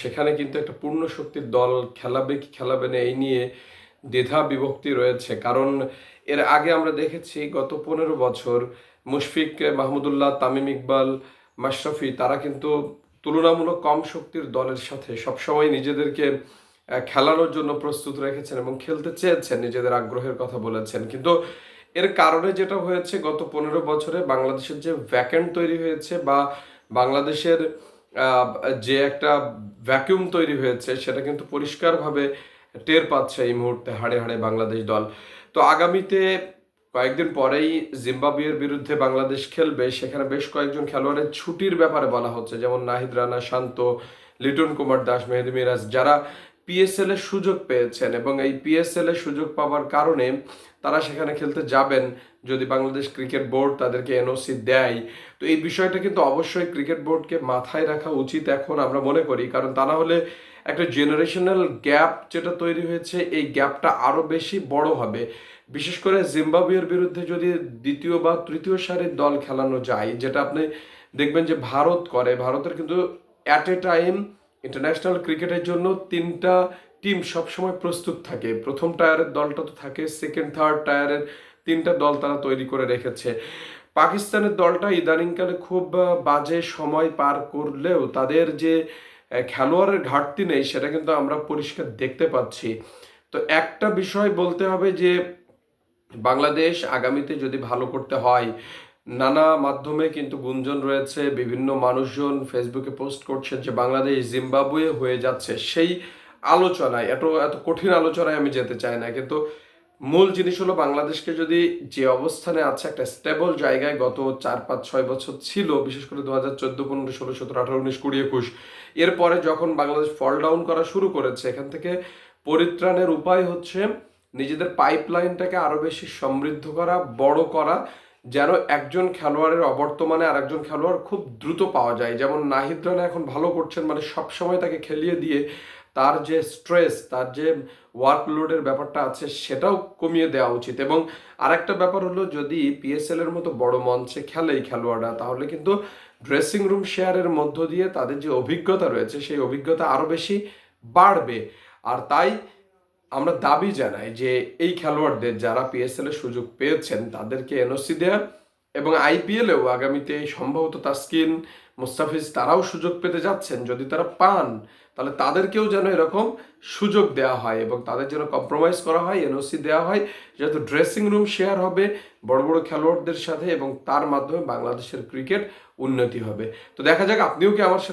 সেখানে কিন্তু একটা পূর্ণ শক্তির দল খেলাবে কি খেলাবে না এই নিয়ে দ্বিধা বিভক্তি রয়েছে। কারণ এর আগে আমরা দেখেছি গত 15 বছর মুশফিক মাহমুদুল্লাহ, তামিম ইকবাল, মাশরাফি তারা কিন্তু তুলনামূলক কম শক্তির দলের সাথে সবসময় নিজেদেরকে খেলানোর জন্য প্রস্তুত রেখেছেন এবং খেলতে চেয়েছেন, নিজেদের আগ্রহের কথা বলেছেন। কিন্তু এর কারণে যেটা হয়েছে, গত 15 বছরে বাংলাদেশের যে ভ্যাকেন্ট তৈরি হয়েছে বা বাংলাদেশের আহ, যে একটা ভ্যাকুয়াম তৈরি হয়েছে সেটা কিন্তু পরিষ্কারভাবে টের পাচ্ছে এই মুহূর্তে হাড়ে হাড়ে বাংলাদেশ দল। তো আগামীতে কয়েকদিন পরেই জিম্বাবুয়ের বিরুদ্ধে বাংলাদেশ খেলবে, সেখানে বেশ কয়েকজন খেলোয়াড়ের ছুটির ব্যাপারে বলা হচ্ছে, যেমন নাহিদ রানা, শান্ত, লিটন কুমার দাস, মেহেদী মিরাজ, যারা পিএসএল এর সুযোগ পেয়েছেন এবং এই পিএসএল এর সুযোগ পাওয়ার কারণে তারা সেখানে খেলতে যাবেন যদি বাংলাদেশ ক্রিকেট বোর্ড তাদেরকে এনওসি দেয়। তো এই বিষয়টা কিন্তু অবশ্যই ক্রিকেট বোর্ডকে মাথায় রাখা উচিত এখন আমরা মনে করি, কারণ তা না হলে একটা জেনারেশনাল গ্যাপ যেটা তৈরি হয়েছে এই গ্যাপটা আরো বেশি বড় হবে। বিশেষ করে জিম্বাবুয়ের বিরুদ্ধে যদি দ্বিতীয় বা তৃতীয় সারির দল খেলানো যায়, যেটা আপনি দেখবেন যে ভারত করে, ভারতের কিন্তু অ্যাট এ টাইম ইন্টারন্যাশনাল ক্রিকেটের জন্য 3টা টিম সবসময় প্রস্তুত থাকে। প্রথম টায়ারের দলটা তো থাকে, সেকেন্ড থার্ড টায়ারের 3টা দল তারা তৈরি করে রেখেছে। পাকিস্তানের দলটা ইদানিংকালে খুব বাজে সময় পার করলেও তাদের যে খেলোয়াড়ের ঘাটতি নেই সেটা কিন্তু আমরা পরিষ্কার দেখতে পাচ্ছি। তো একটা বিষয় বলতে হবে যে বাংলাদেশ আগামীতে যদি ভালো করতে হয়, নানা মাধ্যমে কিন্তু গুঞ্জন রয়েছে, বিভিন্ন মানুষজন ফেসবুকে পোস্ট করছেন যে বাংলাদেশ জিম্বাবুয়ে হয়ে যাচ্ছে। সেই আলোচনায় এত এত কঠিন আলোচনায় আমি যেতে চাই না, কিন্তু মূল জিনিস হলো বাংলাদেশকে যদি যে অবস্থানে আছে একটা স্টেবল জায়গায় গত 4 5 6 বছর ছিল, বিশেষ করে 2014 15 16 17 18 19 20 21, এরপরে যখন বাংলাদেশ ফল ডাউন করা শুরু করেছে, এখান থেকে পরিত্রাণের উপায় হচ্ছে নিজেদের পাইপলাইনটাকে আরো বেশি সমৃদ্ধ করা, বড় করা, যেন একজন খেলোয়াড়ের অবর্তমানে আর একজন খেলোয়াড় খুব দ্রুত পাওয়া যায়। যেমন নাহিদ রানা এখন ভালো করছেন, মানে সবসময় তাকে খেলিয়ে দিয়ে তার যে স্ট্রেস, তার যে ওয়ার্কলোডের ব্যাপারটা আছে সেটাও কমিয়ে দেওয়া উচিত। এবং আরেকটা ব্যাপার হলো, যদি পিএসএল এর মতো বড় মঞ্চে খেলে এই খেলোয়াড়রা, তাহলে কিন্তু ড্রেসিং রুম শেয়ারের মধ্য দিয়ে তাদের যে অভিজ্ঞতা রয়েছে সেই অভিজ্ঞতা আরো বেশি বাড়বে। আর তাই আমরা দাবি জানাই যে এই খেলোয়াড়দের যারা পিএসএল এর সুযোগ পেয়েছেন তাদেরকে এনওসি দেয়া, এবং আইপিএলেও আগামীতে সম্ভবত তাসকিন, মুস্তাফিজ তারাও সুযোগ পেতে যাচ্ছেন, যদি তারা পান তাহলে তাদেরকেও যেন এরকম সুযোগ দেওয়া হয় এবং তাদের যেন কম্প্রোমাইজ করা হয়, এনওসি দেওয়া হয়, যেহেতু ড্রেসিং রুম শেয়ার হবে বড় বড় খেলোয়াড়দের সাথে এবং তার মাধ্যমে বাংলাদেশের ক্রিকেট উন্নতি হবে। তো দেখা যাক, আপনিও কি আমার সাথে